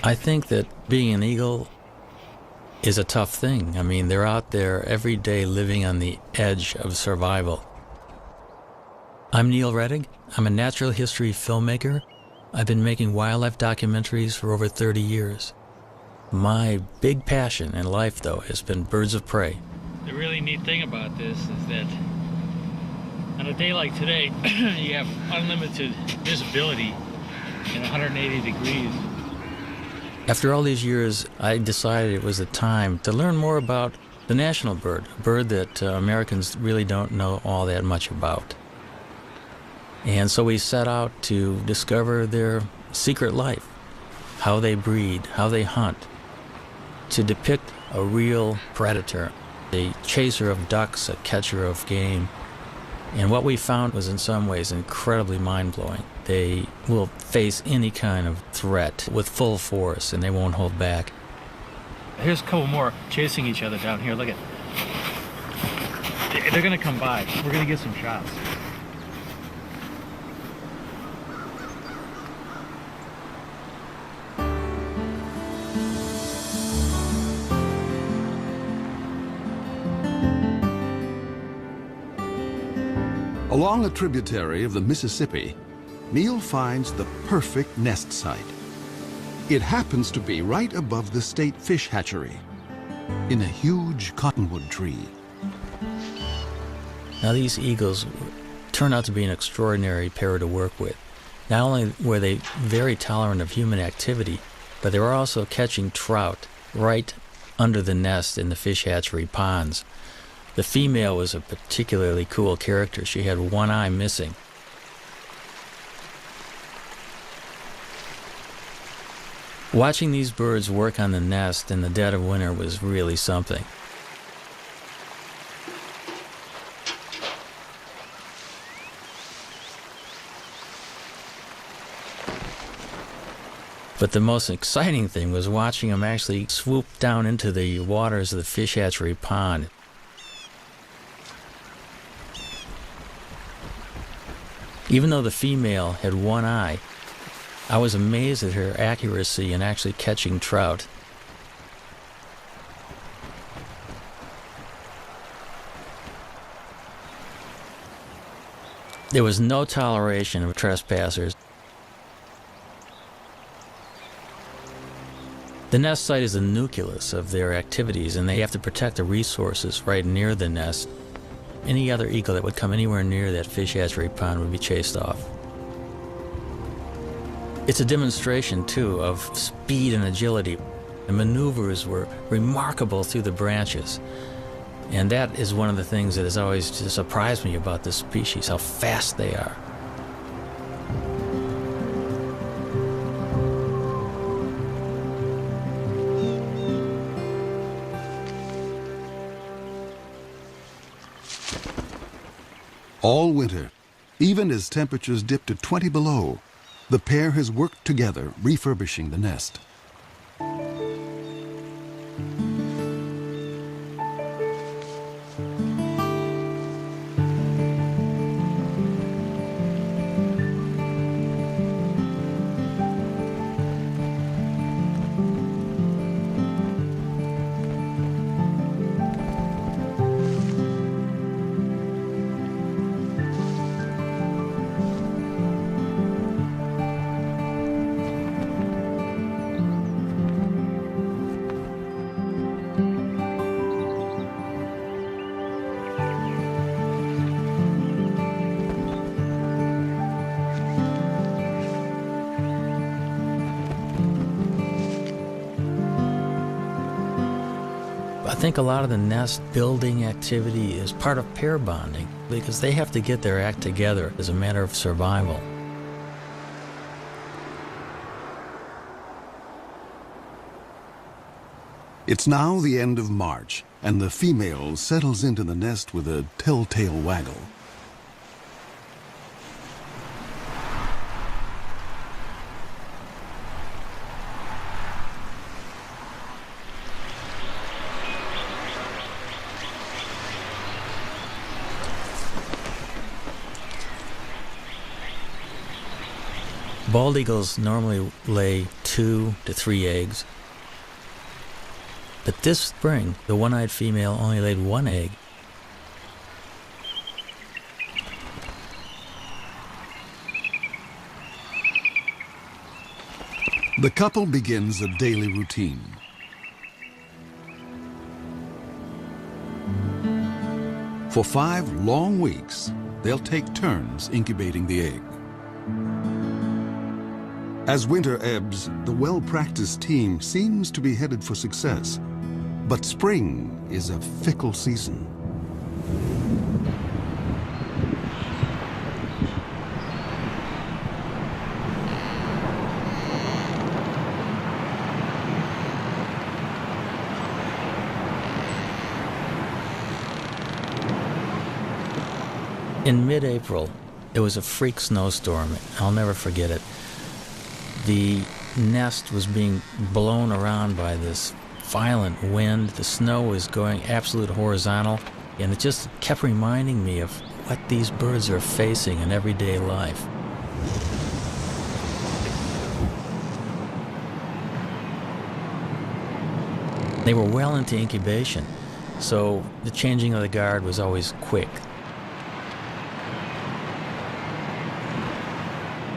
I think that being an eagle is a tough thing. I mean, they're out there every day living on the edge of survival. I'm Neil Rettig. I'm a natural history filmmaker. I've been making wildlife documentaries for over 30 years. My big passion in life, though, has been birds of prey. The really neat thing about this is that on a day like today, you have unlimited visibility in 180 degrees. After all these years, I decided it was the time to learn more about the national bird, a bird that Americans really don't know all that much about. And so we set out to discover their secret life, how they breed, how they hunt, to depict a real predator, a chaser of ducks, a catcher of game. And what we found was in some ways incredibly mind-blowing. They will face any kind of threat with full force, and they won't hold back. Here's a couple more chasing each other down here. Look at, they're gonna come by. We're gonna get some shots. Along a tributary of the Mississippi, Neil finds the perfect nest site. It happens to be right above the state fish hatchery, in a huge cottonwood tree. Now these eagles turned out to be an extraordinary pair to work with. Not only were they very tolerant of human activity, but they were also catching trout right under the nest in the fish hatchery ponds. The female was a particularly cool character. She had one eye missing. Watching these birds work on the nest in the dead of winter was really something. But the most exciting thing was watching them actually swoop down into the waters of the fish hatchery pond. Even though the female had one eye, I was amazed at her accuracy in actually catching trout. There was no toleration of trespassers. The nest site is the nucleus of their activities, and they have to protect the resources right near the nest. Any other eagle that would come anywhere near that fish hatchery pond would be chased off. It's a demonstration, too, of speed and agility. The maneuvers were remarkable through the branches. And that is one of the things that has always just surprised me about this species, how fast they are. All winter, even as temperatures dip to 20 below, the pair has worked together refurbishing the nest. I think a lot of the nest building activity is part of pair bonding because they have to get their act together as a matter of survival. It's now the end of March, and the female settles into the nest with a telltale waggle. Bald eagles normally lay 2 to 3 eggs. But this spring, the one-eyed female only laid 1 egg. The couple begins a daily routine. For 5 long weeks, they'll take turns incubating the egg. As winter ebbs, the well-practiced team seems to be headed for success. But spring is a fickle season. In mid-April, it was a freak snowstorm. I'll never forget it. The nest was being blown around by this violent wind. The snow was going absolute horizontal, and it just kept reminding me of what these birds are facing in everyday life. They were well into incubation, so the changing of the guard was always quick.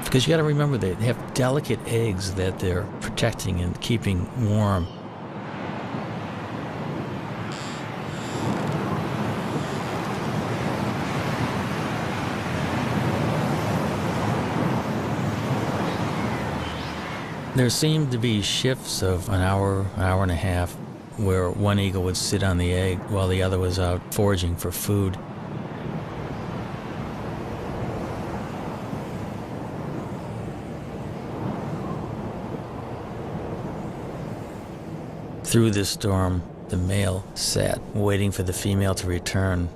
Because you got to remember, they have delicate eggs that they're protecting and keeping warm. There seemed to be shifts of an hour and a half, where one eagle would sit on the egg while the other was out foraging for food. Through this storm, the male sat, waiting for the female to return.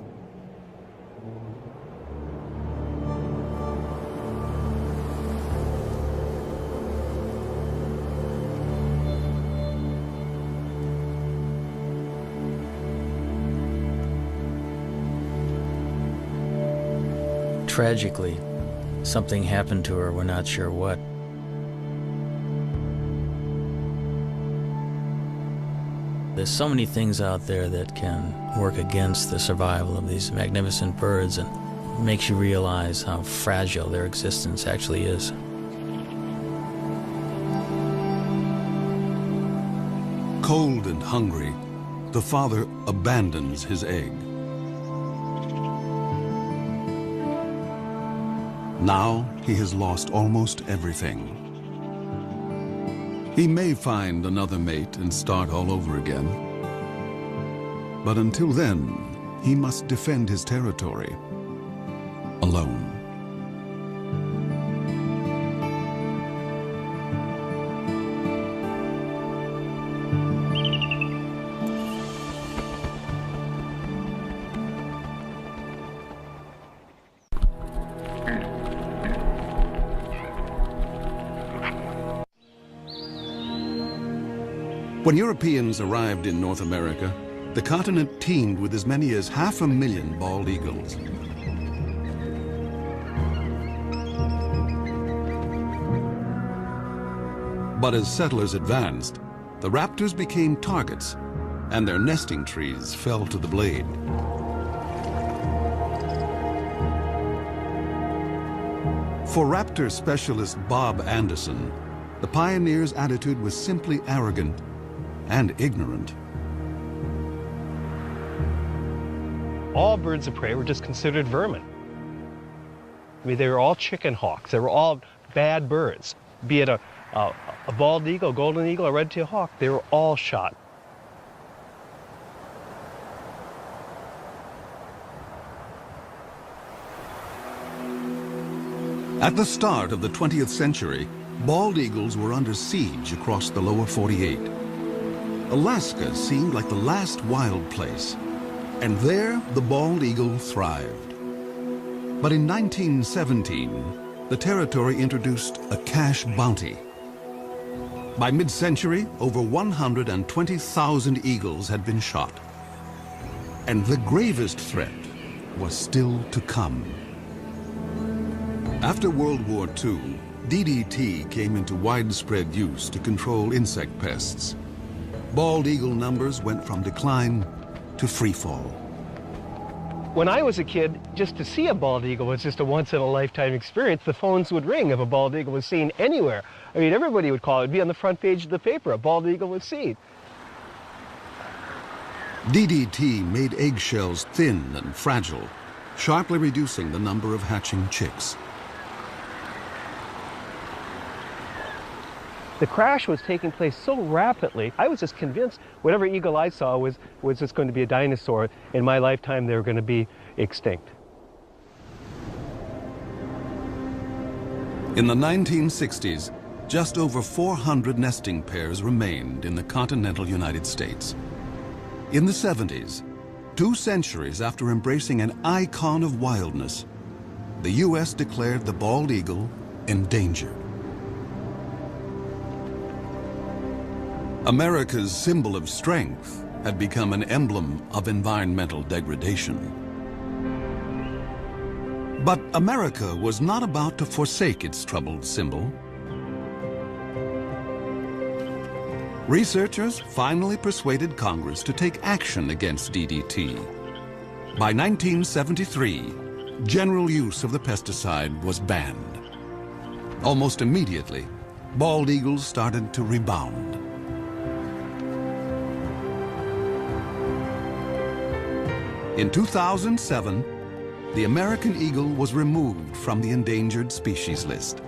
Tragically, something happened to her, we're not sure what. There's so many things out there that can work against the survival of these magnificent birds, and makes you realize how fragile their existence actually is. Cold and hungry, the father abandons his egg. Now he has lost almost everything. He may find another mate and start all over again. But until then, he must defend his territory alone. When Europeans arrived in North America, the continent teemed with as many as 500,000 bald eagles. But as settlers advanced, the raptors became targets, and their nesting trees fell to the blade. For raptor specialist Bob Anderson, the pioneers' attitude was simply arrogant and ignorant. All birds of prey were just considered vermin. I mean, they were all chicken hawks. They were all bad birds. Be it a bald eagle, a golden eagle, a red-tailed hawk, they were all shot. At the start of the 20th century, bald eagles were under siege across the lower 48. Alaska seemed like the last wild place, and there the bald eagle thrived. But in 1917, the territory introduced a cash bounty. By mid-century, over 120,000 eagles had been shot. And the gravest threat was still to come. After World War II, DDT came into widespread use to control insect pests. Bald eagle numbers went from decline to free fall. When I was a kid, just to see a bald eagle was just a once-in-a-lifetime experience. The phones would ring if a bald eagle was seen anywhere. I mean, everybody would call it. It'd be on the front page of the paper. A bald eagle was seen. DDT made eggshells thin and fragile, sharply reducing the number of hatching chicks. The crash was taking place so rapidly, I was just convinced whatever eagle I saw was just going to be a dinosaur. In my lifetime, they were going to be extinct. In the 1960s, just over 400 nesting pairs remained in the continental United States. In the 70s, 2 centuries after embracing an icon of wildness, the U.S. declared the bald eagle endangered. America's symbol of strength had become an emblem of environmental degradation. But America was not about to forsake its troubled symbol. Researchers finally persuaded Congress to take action against DDT. By 1973, general use of the pesticide was banned. Almost immediately, bald eagles started to rebound. In 2007, the American eagle was removed from the endangered species list.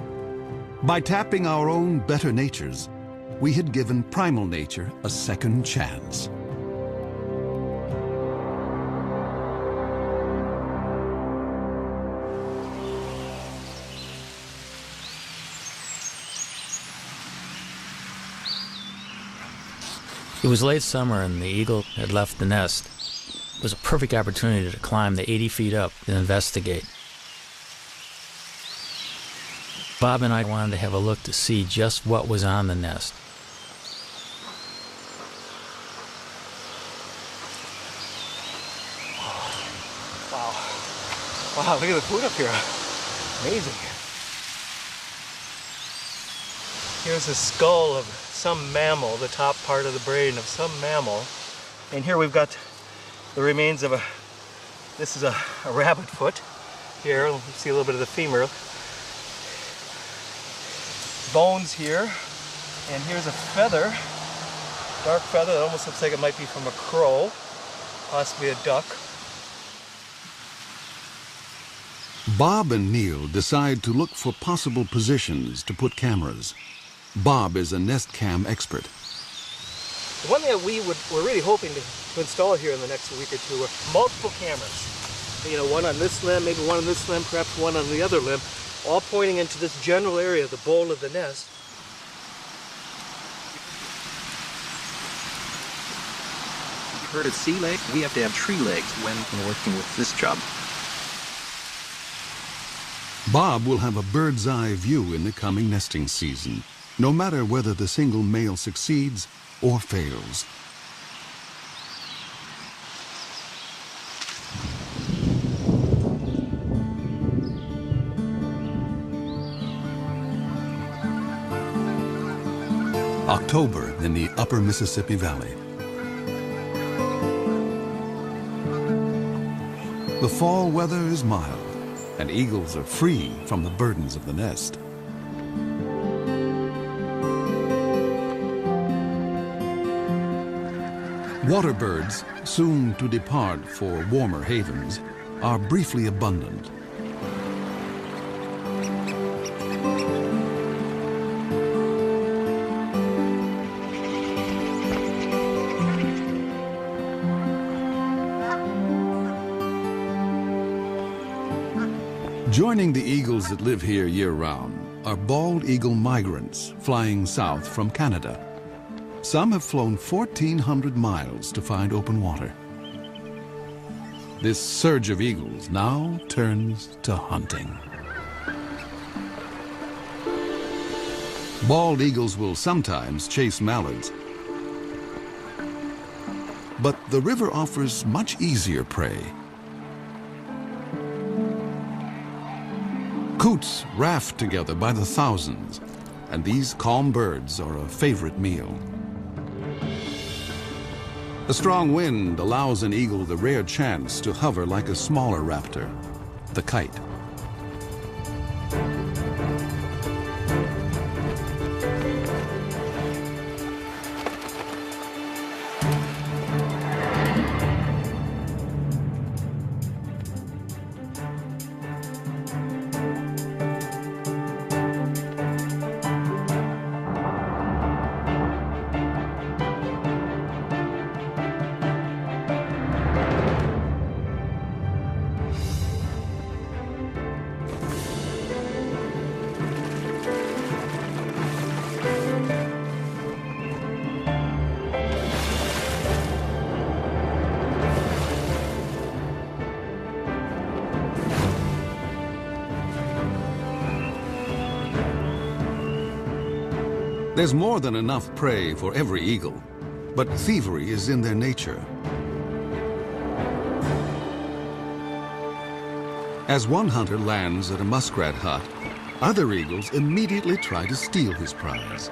By tapping our own better natures, we had given primal nature a second chance. It was late summer and the eagle had left the nest. It was a perfect opportunity to climb the 80 feet up and investigate. Bob and I wanted to have a look to see just what was on the nest. Wow. Wow, look at the food up here. Amazing. Here's a skull of some mammal, the top part of the brain of some mammal. And here we've got the remains of this is a rabbit foot. Here, you see a little bit of the femur. Bones here. And here's a feather, dark feather that almost looks like it might be from a crow, possibly a duck. Bob and Neil decide to look for possible positions to put cameras. Bob is a nest cam expert. The one that we're really hoping to install here in the next week or two are multiple cameras. You know, one on this limb, maybe one on this limb, perhaps one on the other limb, all pointing into this general area, the bowl of the nest. You've heard of sea legs? We have to have tree legs when working with this job. Bob will have a bird's eye view in the coming nesting season, no matter whether the single male succeeds or fails. October in the upper Mississippi Valley. The fall weather is mild, and eagles are free from the burdens of the nest. Water birds, soon to depart for warmer havens, are briefly abundant. Joining the eagles that live here year-round are bald eagle migrants flying south from Canada. Some have flown 1,400 miles to find open water. This surge of eagles now turns to hunting. Bald eagles will sometimes chase mallards, but the river offers much easier prey. Coots raft together by the thousands, and these calm birds are a favorite meal. A strong wind allows an eagle the rare chance to hover like a smaller raptor, the kite. There's more than enough prey for every eagle, but thievery is in their nature. As one hunter lands at a muskrat hut, other eagles immediately try to steal his prize.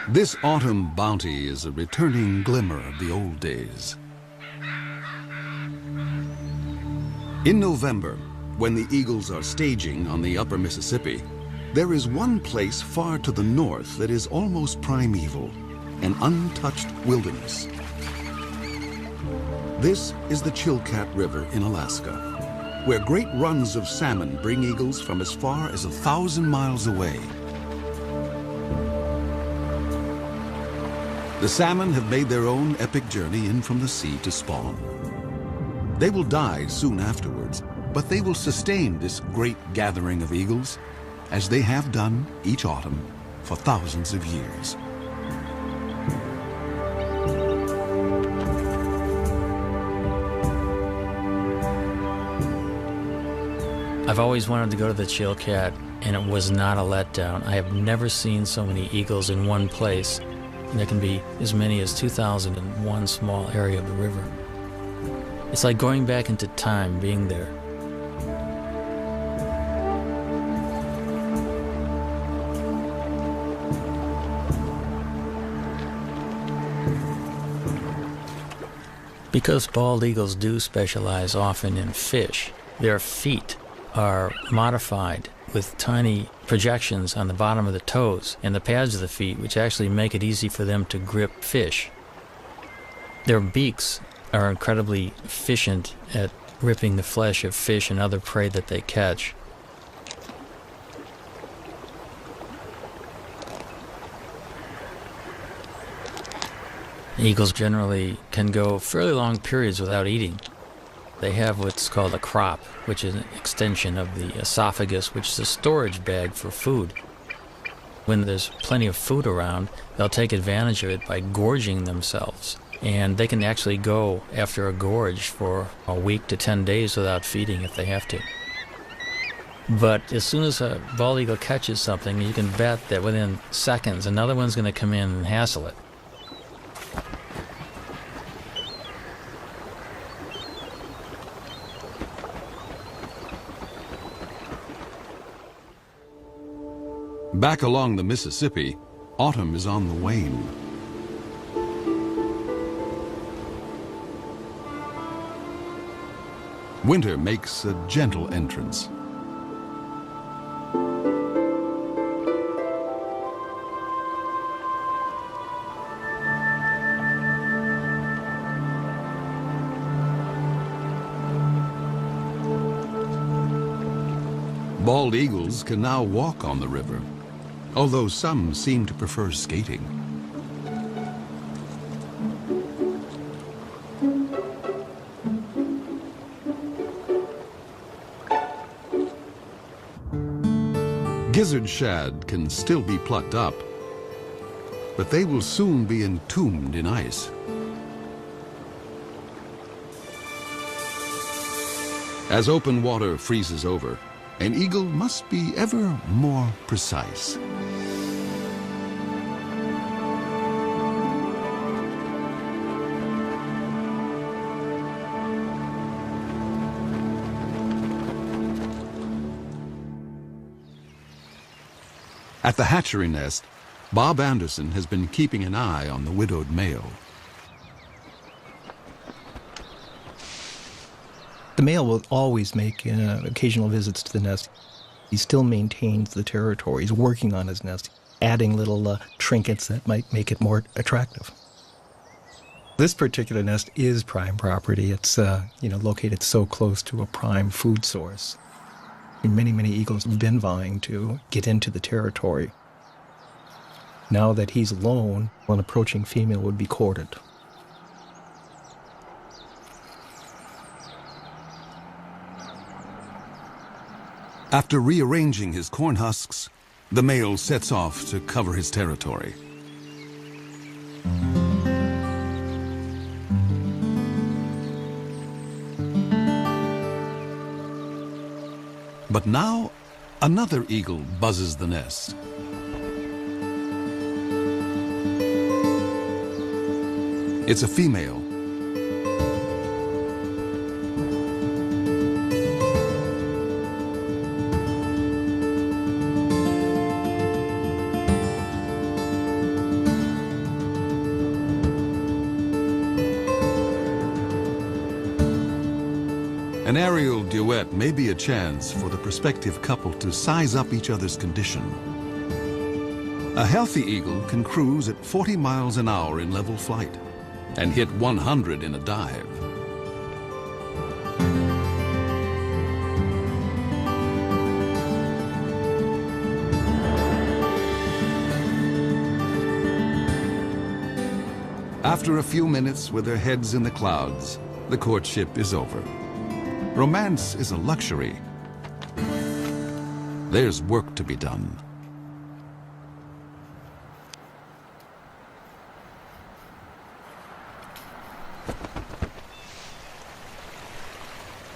This autumn bounty is a returning glimmer of the old days. In November, when the eagles are staging on the upper Mississippi, there is one place far to the north that is almost primeval, an untouched wilderness. This is the Chilkat River in Alaska, where great runs of salmon bring eagles from as far as 1,000 miles away. The salmon have made their own epic journey in from the sea to spawn. They will die soon afterwards, but they will sustain this great gathering of eagles, as they have done each autumn for thousands of years. I've always wanted to go to the Chilkat, and it was not a letdown. I have never seen so many eagles in one place. And there can be as many as 2,000 in one small area of the river. It's like going back into time being there. Because bald eagles do specialize often in fish, their feet are modified with tiny projections on the bottom of the toes and the pads of the feet, which actually make it easy for them to grip fish. Their beaks are incredibly efficient at ripping the flesh of fish and other prey that they catch. Eagles generally can go fairly long periods without eating. They have what's called a crop, which is an extension of the esophagus, which is a storage bag for food. When there's plenty of food around, they'll take advantage of it by gorging themselves. And they can actually go after a gorge for a week to 10 days without feeding if they have to. But as soon as a bald eagle catches something, you can bet that within seconds, another one's going to come in and hassle it. Back along the Mississippi, autumn is on the wane. Winter makes a gentle entrance. Bald eagles can now walk on the river, although some seem to prefer skating. Gizzard shad can still be plucked up, but they will soon be entombed in ice. As open water freezes over, an eagle must be ever more precise. At the hatchery nest, Bob Anderson has been keeping an eye on the widowed male. The male will always make occasional visits to the nest. He still maintains the territory. He's working on his nest, adding little trinkets that might make it more attractive. This particular nest is prime property. It's located so close to a prime food source. Many, many eagles have been vying to get into the territory. Now that he's alone, an approaching female would be courted. After rearranging his corn husks, the male sets off to cover his territory. But now, another eagle buzzes the nest. It's a female. An aerial duet may be a chance for the prospective couple to size up each other's condition. A healthy eagle can cruise at 40 miles an hour in level flight and hit 100 in a dive. After a few minutes with their heads in the clouds, the courtship is over. Romance is a luxury. There's work to be done.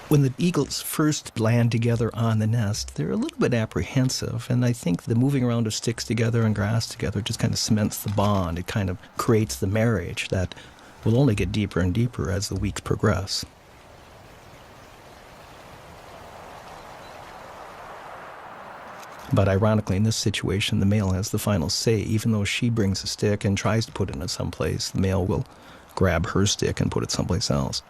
When the eagles first land together on the nest, they're a little bit apprehensive, and I think the moving around of sticks together and grass together just kind of cements the bond. It kind of creates the marriage that will only get deeper and deeper as the weeks progress. But ironically, in this situation, the male has the final say. Even though she brings a stick and tries to put it in someplace, the male will grab her stick and put it someplace else.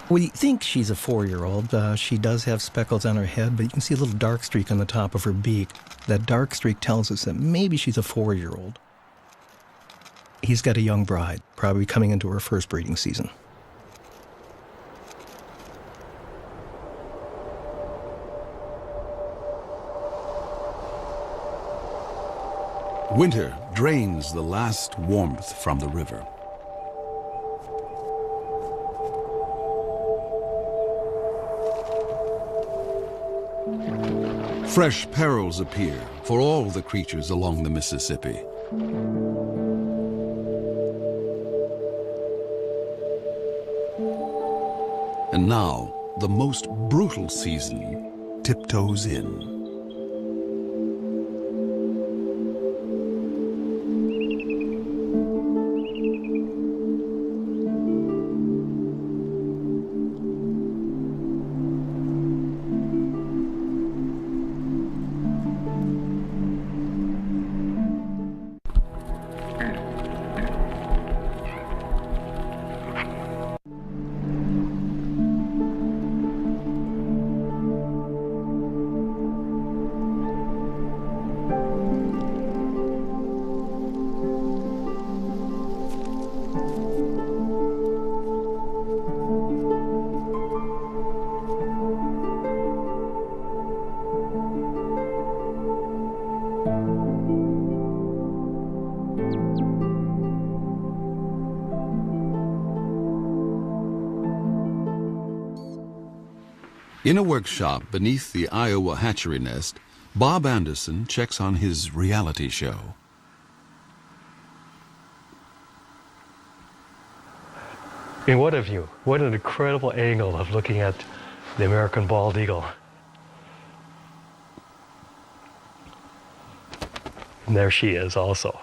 We think she's a 4-year-old. She does have speckles on her head, but you can see a little dark streak on the top of her beak. That dark streak tells us that maybe she's a 4-year-old. He's got a young bride, probably coming into her first breeding season. Winter drains the last warmth from the river. Fresh perils appear for all the creatures along the Mississippi. And now, the most brutal season tiptoes in. In a workshop beneath the Iowa hatchery nest, Bob Anderson checks on his reality show. I mean, what a view. What an incredible angle of looking at the American bald eagle. And there she is also.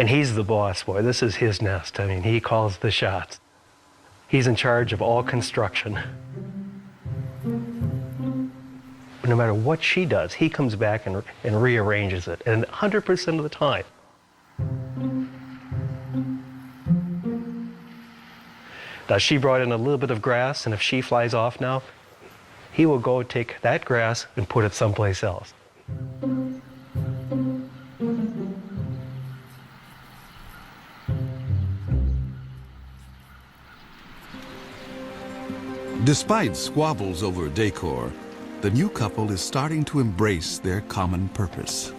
And he's the boss, boy. This is his nest. I mean, he calls the shots. He's in charge of all construction. No matter what she does, he comes back and rearranges it, and 100% of the time. Now, she brought in a little bit of grass, and if she flies off now, he will go take that grass and put it someplace else. Despite squabbles over decor, the new couple is starting to embrace their common purpose.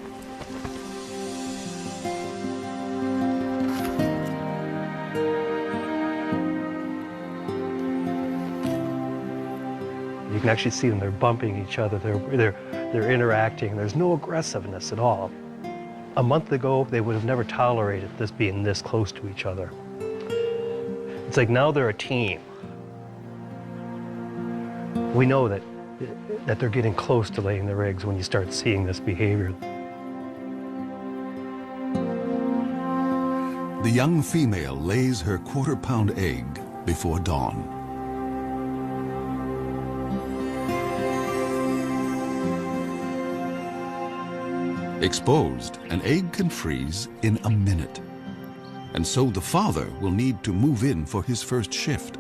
You can actually see them, they're bumping each other, they're interacting, there's no aggressiveness at all. A month ago, they would have never tolerated this being this close to each other. It's like now they're a team. We know that they're getting close to laying their eggs when you start seeing this behavior. The young female lays her quarter-pound egg before dawn. Exposed, an egg can freeze in a minute. And so the father will need to move in for his first shift.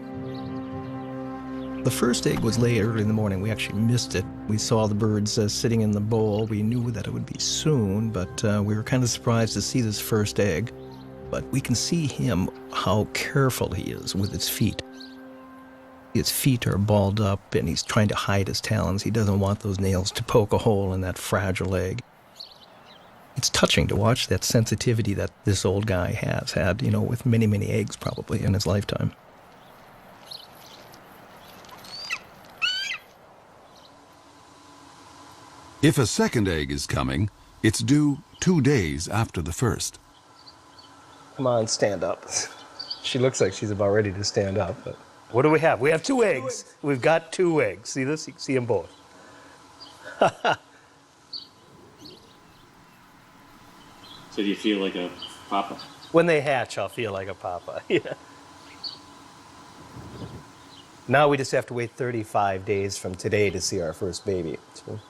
The first egg was laid early in the morning. We actually missed it. We saw the birds sitting in the bowl. We knew that it would be soon, but we were kind of surprised to see this first egg. But we can see him, how careful he is with his feet. His feet are balled up, and he's trying to hide his talons. He doesn't want those nails to poke a hole in that fragile egg. It's touching to watch that sensitivity that this old guy has had, you know, with many, many eggs probably in his lifetime. If a second egg is coming, it's due 2 days after the first. Come on, stand up. She looks like she's about ready to stand up. But what do we have? We have 2 eggs. We've got 2 eggs. See this? You can see them both. So do you feel like a papa? When they hatch, I'll feel like a papa. Yeah. Now we just have to wait 35 days from today to see our first baby. So.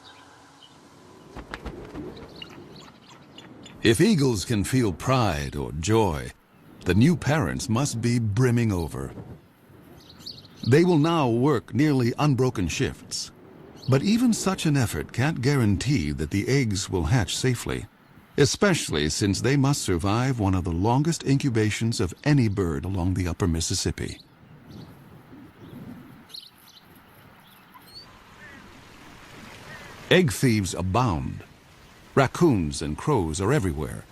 If eagles can feel pride or joy, the new parents must be brimming over. They will now work nearly unbroken shifts. But even such an effort can't guarantee that the eggs will hatch safely, especially since they must survive one of the longest incubations of any bird along the upper Mississippi. Egg thieves abound. Raccoons and crows are everywhere,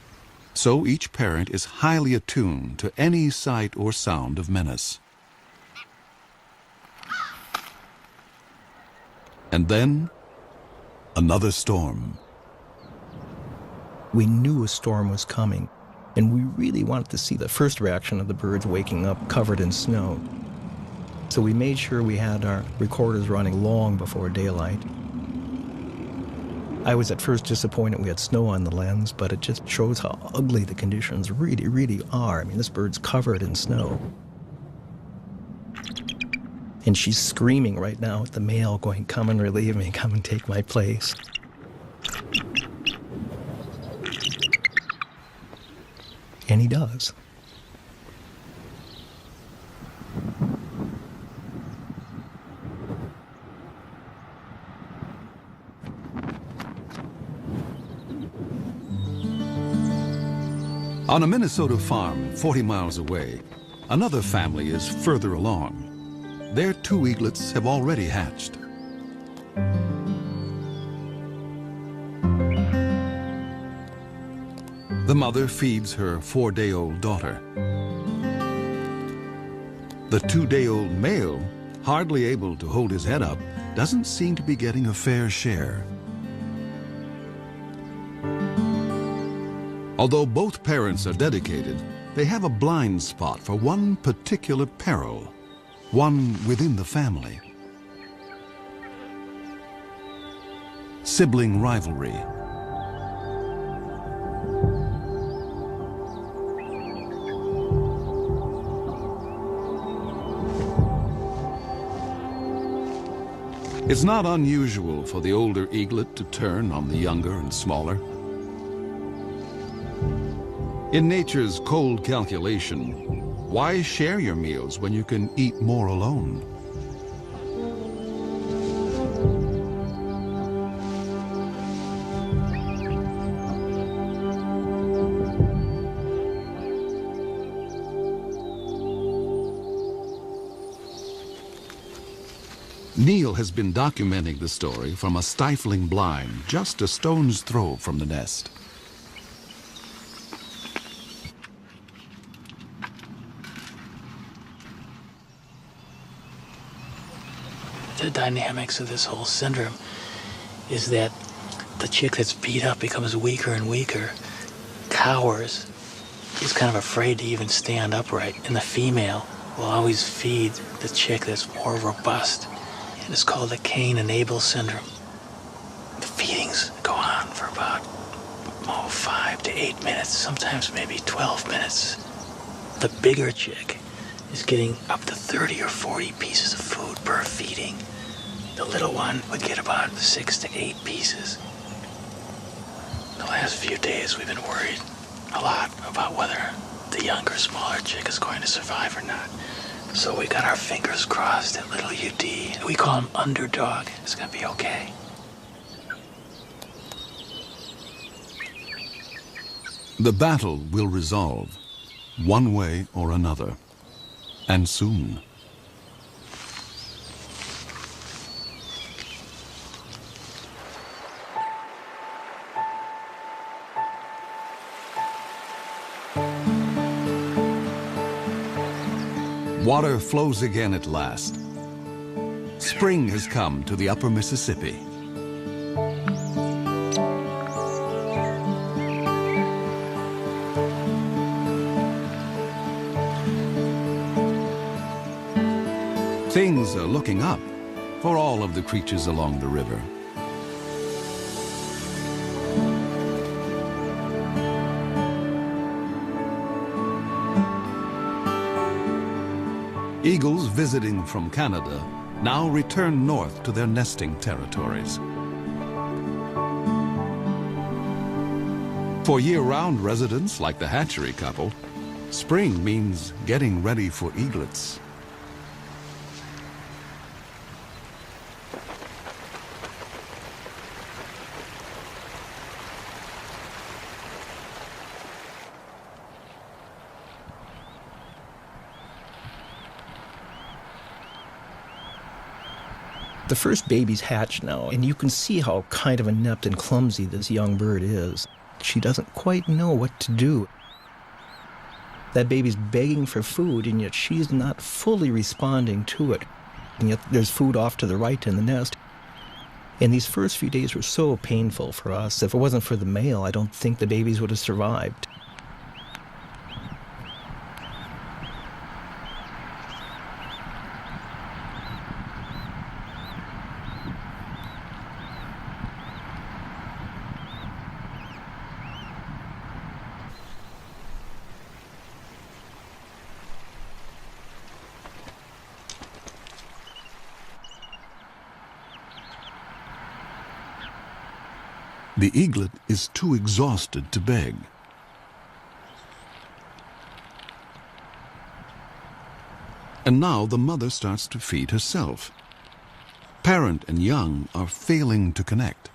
so each parent is highly attuned to any sight or sound of menace. And then, another storm. We knew a storm was coming, and we really wanted to see the first reaction of the birds waking up covered in snow. So we made sure we had our recorders running long before daylight. I was at first disappointed we had snow on the lens, but it just shows how ugly the conditions really, really are. I mean, this bird's covered in snow. And she's screaming right now at the male, going, "Come and relieve me, come and take my place." And he does. On a Minnesota farm 40 miles away, another family is further along. Their 2 eaglets have already hatched. The mother feeds her 4-day-old daughter. The 2-day-old male, hardly able to hold his head up, doesn't seem to be getting a fair share. Although both parents are dedicated, they have a blind spot for one particular peril, one within the family. Sibling rivalry. It's not unusual for the older eaglet to turn on the younger and smaller. In nature's cold calculation, why share your meals when you can eat more alone? Neil has been documenting the story from a stifling blind just a stone's throw from the nest. The dynamics of this whole syndrome is that the chick that's beat up becomes weaker and weaker, cowers, is kind of afraid to even stand upright, and the female will always feed the chick that's more robust. And it's called the Cain and Abel syndrome. The feedings go on for about 5 to 8 minutes, sometimes maybe 12 minutes. The bigger chick is getting up to 30 or 40 pieces of food per feeding. The little one would get about 6 to 8 pieces. The last few days we've been worried a lot about whether the younger, smaller chick is going to survive or not. So we got our fingers crossed that little UD, we call him Underdog, is gonna be okay. The battle will resolve, one way or another, and soon. Water flows again at last. Spring has come to the upper Mississippi. Things are looking up for all of the creatures along the river. Eagles visiting from Canada now return north to their nesting territories. For year-round residents like the hatchery couple, spring means getting ready for eaglets. The first baby's hatched now, and you can see how kind of inept and clumsy this young bird is. She doesn't quite know what to do. That baby's begging for food, and yet she's not fully responding to it. And yet there's food off to the right in the nest. And these first few days were so painful for us. If it wasn't for the male, I don't think the babies would have survived. The eaglet is too exhausted to beg. And now the mother starts to feed herself. Parent and young are failing to connect.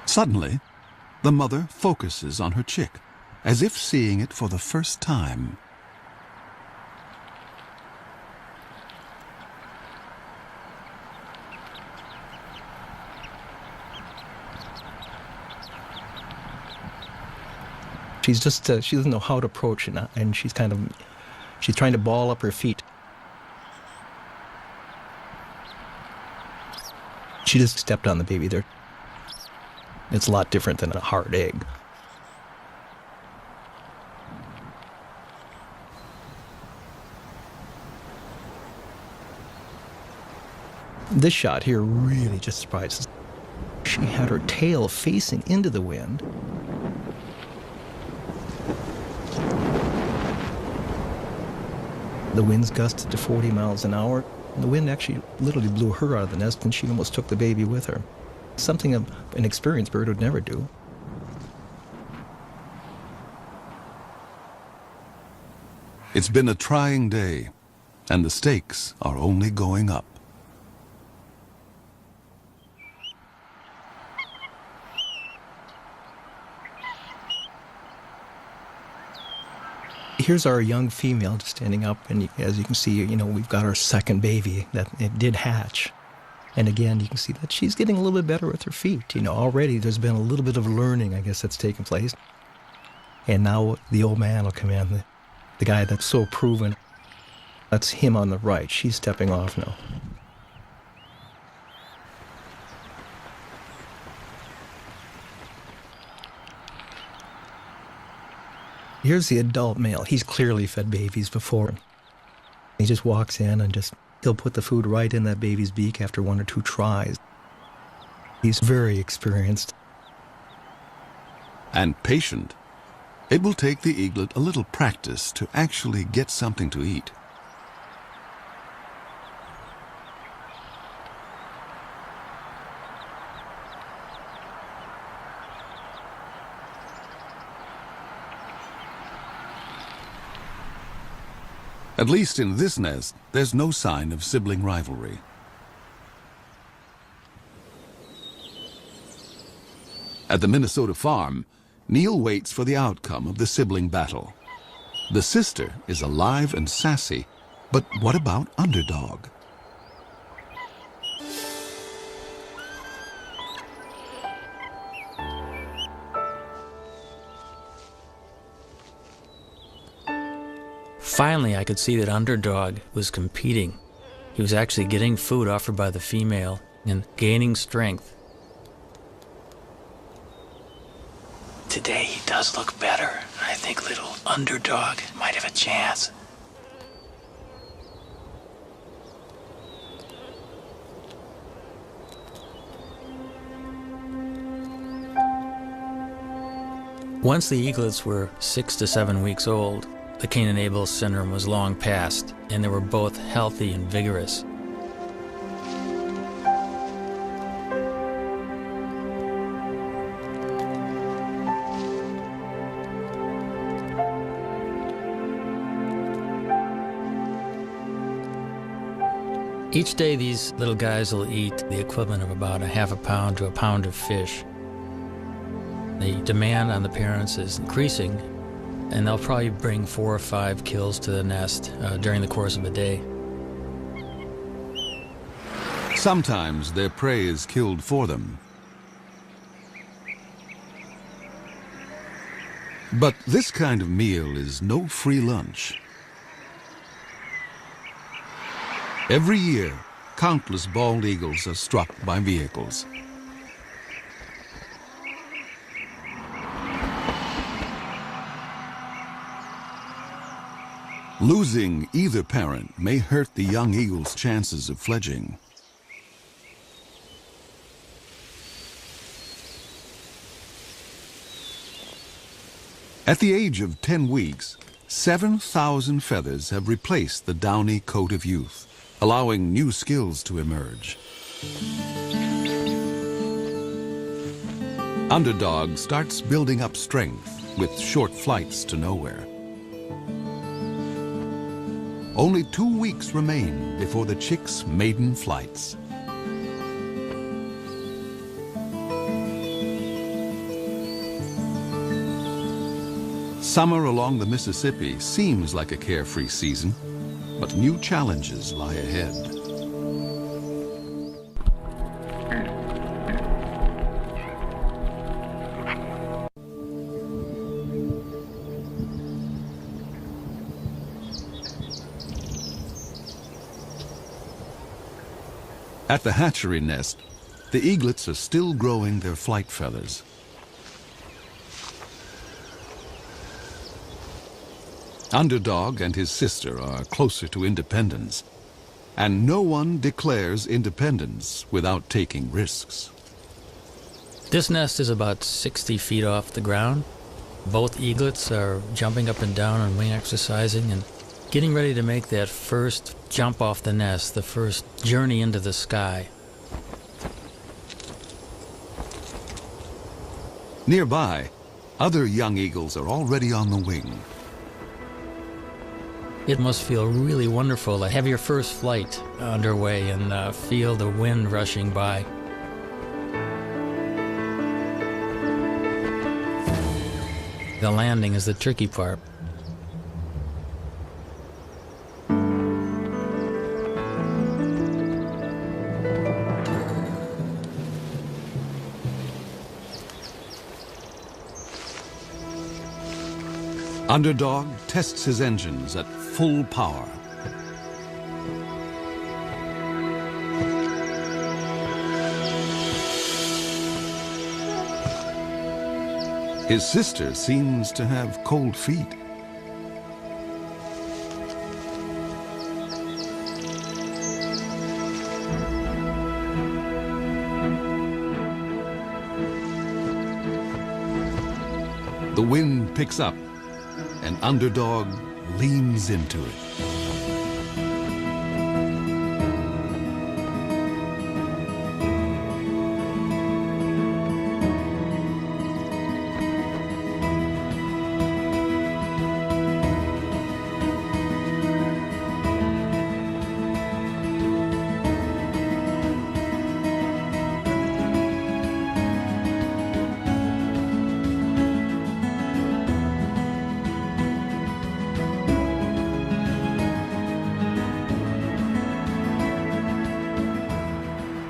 Suddenly, the mother focuses on her chick, as if seeing it for the first time. She's just, she doesn't know how to approach it, and she's trying to ball up her feet. She just stepped on the baby there. It's a lot different than a hard egg. This shot here really just surprises. She had her tail facing into the wind. The winds gusted to 40 miles an hour. The wind actually literally blew her out of the nest, and she almost took the baby with her. Something an experienced bird would never do. It's been a trying day, and the stakes are only going up. Here's our young female just standing up, and as you can see, we've got our second baby that it did hatch. And again, you can see that she's getting a little bit better with her feet. Already there's been a little bit of learning, I guess, that's taken place. And now the old man will come in, the guy that's so proven. That's him on the right. She's stepping off now. Here's the adult male. He's clearly fed babies before. He just walks in and he'll put the food right in that baby's beak after 1 or 2 tries. He's very experienced. And patient. It will take the eaglet a little practice to actually get something to eat. At least in this nest, there's no sign of sibling rivalry. At the Minnesota farm, Neil waits for the outcome of the sibling battle. The sister is alive and sassy, but what about Underdog? Finally, I could see that Underdog was competing. He was actually getting food offered by the female and gaining strength. Today he does look better. I think little Underdog might have a chance. Once the eaglets were 6 to 7 weeks old, the Cain and Abel syndrome was long past, and they were both healthy and vigorous. Each day these little guys will eat the equivalent of about a half a pound to a pound of fish. The demand on the parents is increasing, and they'll probably bring 4 or 5 kills to the nest during the course of a day. Sometimes their prey is killed for them. But this kind of meal is no free lunch. Every year, countless bald eagles are struck by vehicles. Losing either parent may hurt the young eagle's chances of fledging. At the age of 10 weeks, 7,000 feathers have replaced the downy coat of youth, allowing new skills to emerge. Underdog starts building up strength with short flights to nowhere. Only 2 weeks remain before the chick's maiden flights. Summer along the Mississippi seems like a carefree season, but new challenges lie ahead. At the hatchery nest, the eaglets are still growing their flight feathers. Underdog and his sister are closer to independence. And no one declares independence without taking risks. This nest is about 60 feet off the ground. Both eaglets are jumping up and down and wing exercising and getting ready to make that first jump off the nest, the first journey into the sky. Nearby, other young eagles are already on the wing. It must feel really wonderful to have your first flight underway and feel the wind rushing by. The landing is the tricky part. Underdog tests his engines at full power. His sister seems to have cold feet. The wind picks up, and Underdog leans into it.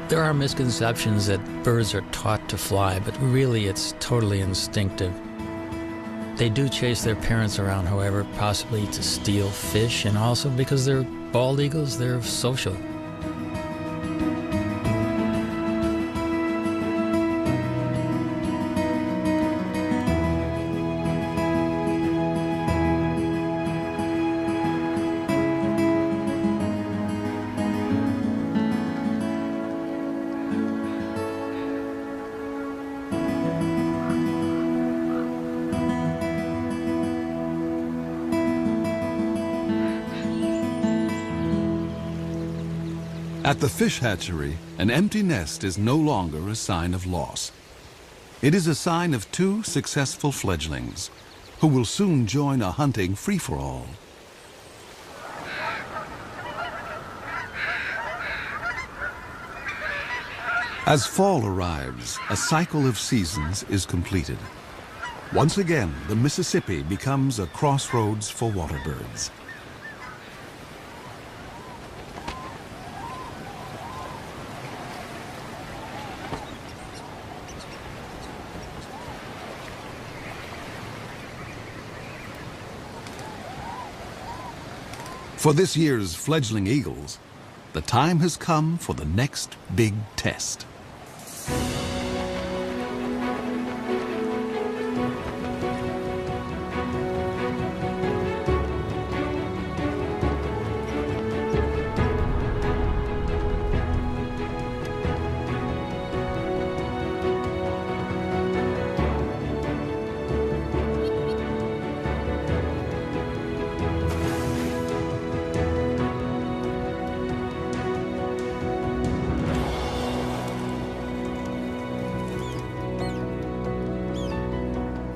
There are misconceptions that birds are taught to fly, but really it's totally instinctive. They do chase their parents around, however, possibly to steal fish, and also because they're bald eagles, they're social. At the fish hatchery, an empty nest is no longer a sign of loss. It is a sign of two successful fledglings who will soon join a hunting free-for-all. As fall arrives, a cycle of seasons is completed. Once again, the Mississippi becomes a crossroads for water birds. For this year's fledgling eagles, the time has come for the next big test.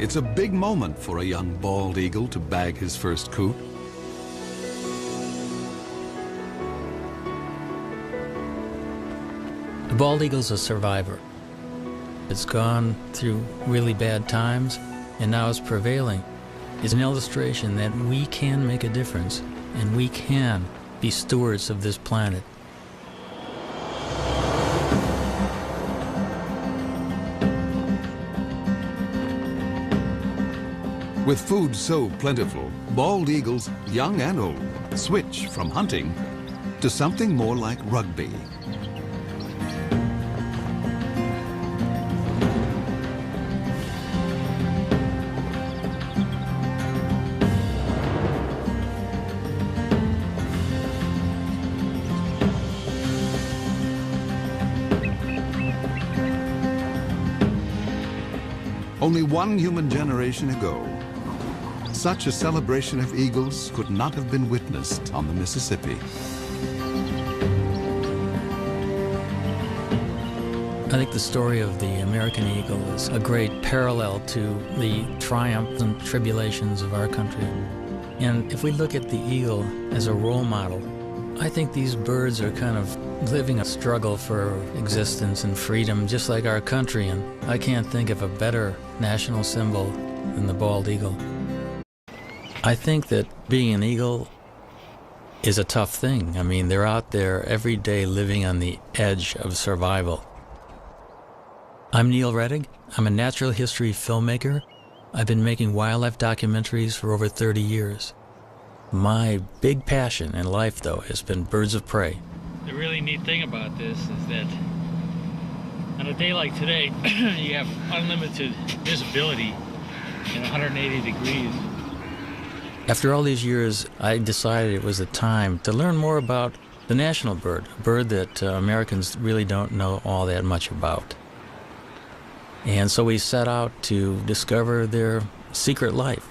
It's a big moment for a young bald eagle to bag his first coot. The bald eagle's a survivor. It's gone through really bad times, and now it's prevailing. It's an illustration that we can make a difference, and we can be stewards of this planet. With food so plentiful, bald eagles, young and old, switch from hunting to something more like rugby. Only one human generation ago, such a celebration of eagles could not have been witnessed on the Mississippi. I think the story of the American eagle is a great parallel to the triumphs and tribulations of our country. And if we look at the eagle as a role model, I think these birds are kind of living a struggle for existence and freedom, just like our country, and I can't think of a better national symbol than the bald eagle. I think that being an eagle is a tough thing. I mean, they're out there every day living on the edge of survival. I'm Neil Rettig. I'm a natural history filmmaker. I've been making wildlife documentaries for over 30 years. My big passion in life, though, has been birds of prey. The really neat thing about this is that on a day like today, you have unlimited visibility in 180 degrees. After all these years, I decided it was a time to learn more about the national bird, a bird that Americans really don't know all that much about. And so we set out to discover their secret life,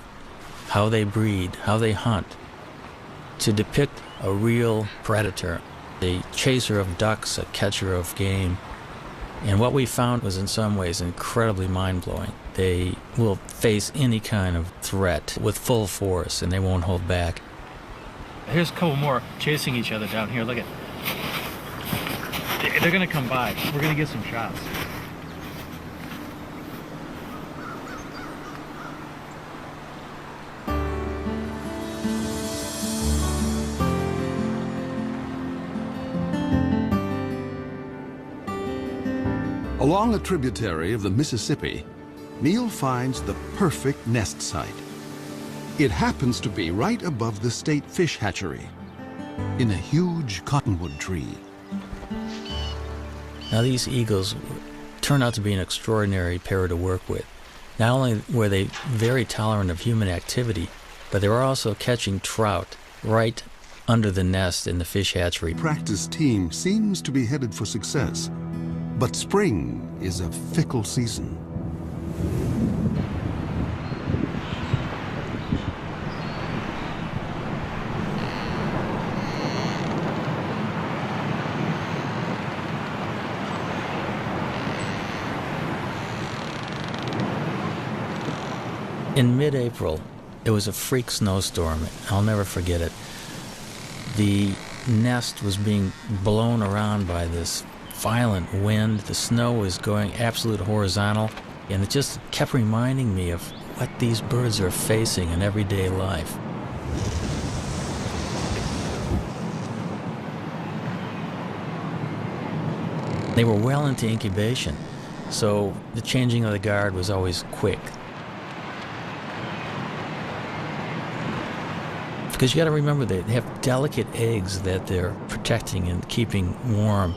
how they breed, how they hunt, to depict a real predator, a chaser of ducks, a catcher of game. And what we found was in some ways incredibly mind-blowing. They will face any kind of threat with full force, and they won't hold back. Here's a couple more chasing each other down here. Look at, they're gonna come by. We're gonna get some shots. Along a tributary of the Mississippi, Neil finds the perfect nest site. It happens to be right above the state fish hatchery, in a huge cottonwood tree. Now these eagles turned out to be an extraordinary pair to work with. Not only were they very tolerant of human activity, but they were also catching trout right under the nest in the fish hatchery. Practice team seems to be headed for success, but spring is a fickle season. In mid-April, it was a freak snowstorm. I'll never forget it. The nest was being blown around by this violent wind. The snow was going absolute horizontal, and it just kept reminding me of what these birds are facing in everyday life. They were well into incubation, so the changing of the guard was always quick. Because you got to remember, they have delicate eggs that they're protecting and keeping warm.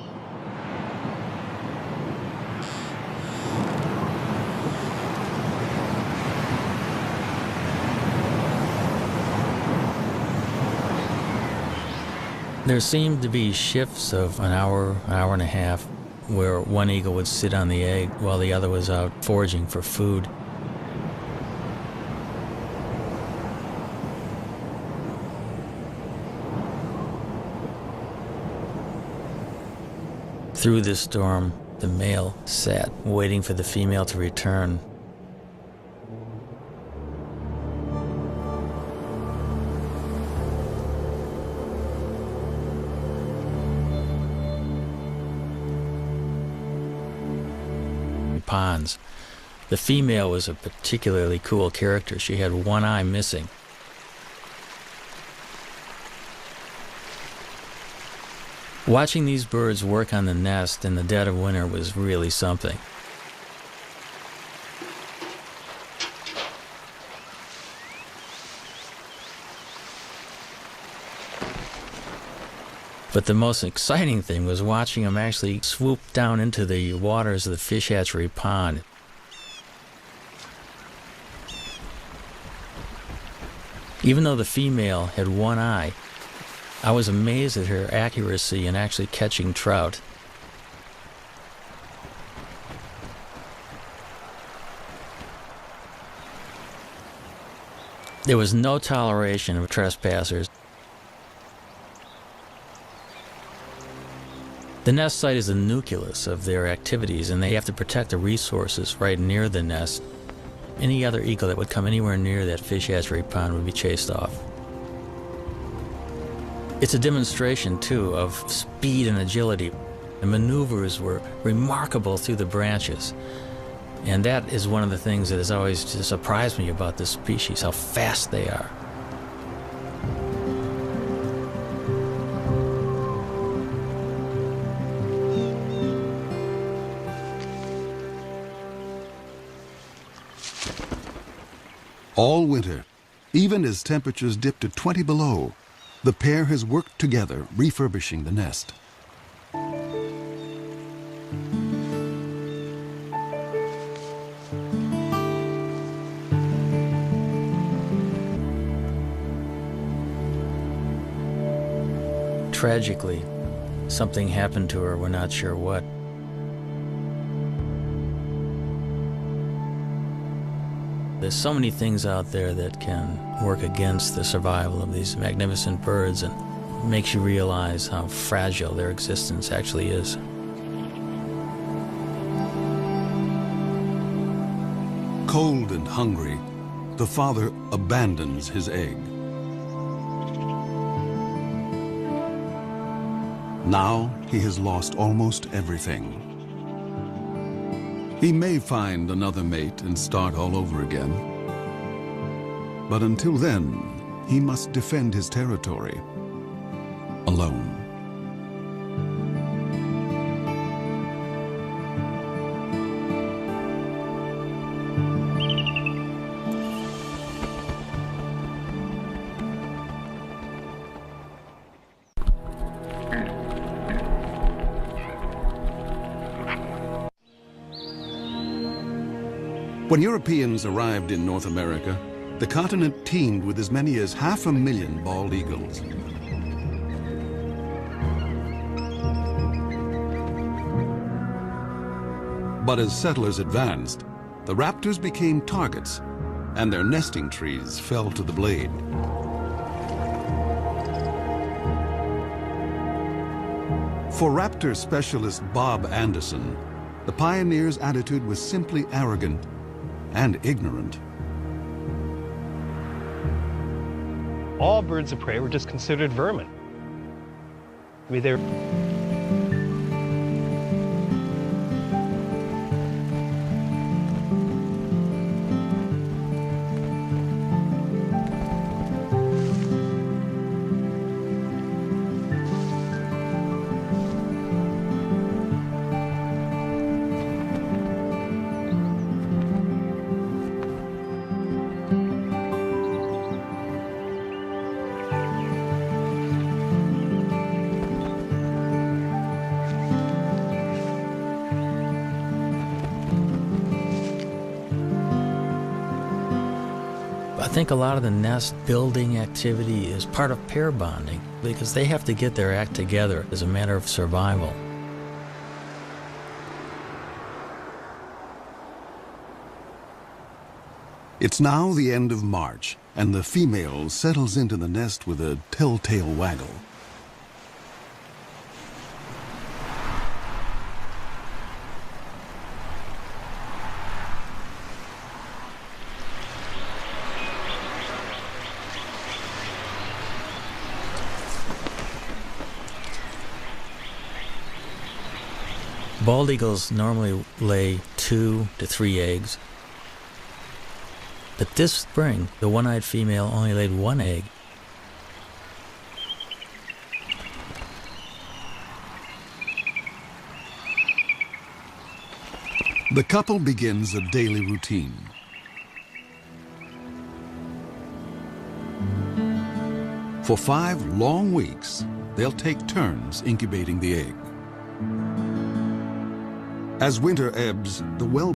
There seemed to be shifts of an hour and a half, where one eagle would sit on the egg while the other was out foraging for food. Through this storm, the male sat, waiting for the female to return. Ponds. The female was a particularly cool character. She had one eye missing. Watching these birds work on the nest in the dead of winter was really something. But the most exciting thing was watching them actually swoop down into the waters of the fish hatchery pond. Even though the female had one eye, I was amazed at her accuracy in actually catching trout. There was no toleration of trespassers. The nest site is the nucleus of their activities, and they have to protect the resources right near the nest. Any other eagle that would come anywhere near that fish hatchery pond would be chased off. It's a demonstration, too, of speed and agility. The maneuvers were remarkable through the branches. And that is one of the things that has always just surprised me about this species, how fast they are. All winter, even as temperatures dip to 20 below, the pair has worked together refurbishing the nest. Tragically, something happened to her, we're not sure what. There's so many things out there that can work against the survival of these magnificent birds, and makes you realize how fragile their existence actually is. Cold and hungry, the father abandons his egg. Now he has lost almost everything. He may find another mate and start all over again. But until then, he must defend his territory alone. When Europeans arrived in North America, the continent teemed with as many as 500,000 bald eagles. But as settlers advanced, the raptors became targets, and their nesting trees fell to the blade. For raptor specialist Bob Anderson, the pioneers' attitude was simply arrogant and ignorant. All birds of prey were just considered vermin. I mean, they're... I think a lot of the nest building activity is part of pair bonding, because they have to get their act together as a matter of survival. It's now the end of March, and the female settles into the nest with a telltale waggle. Bald eagles normally lay 2 to 3 eggs. But this spring, the one-eyed female only laid 1 egg. The couple begins a daily routine. For 5 long weeks, they'll take turns incubating the egg. As winter ebbs, the well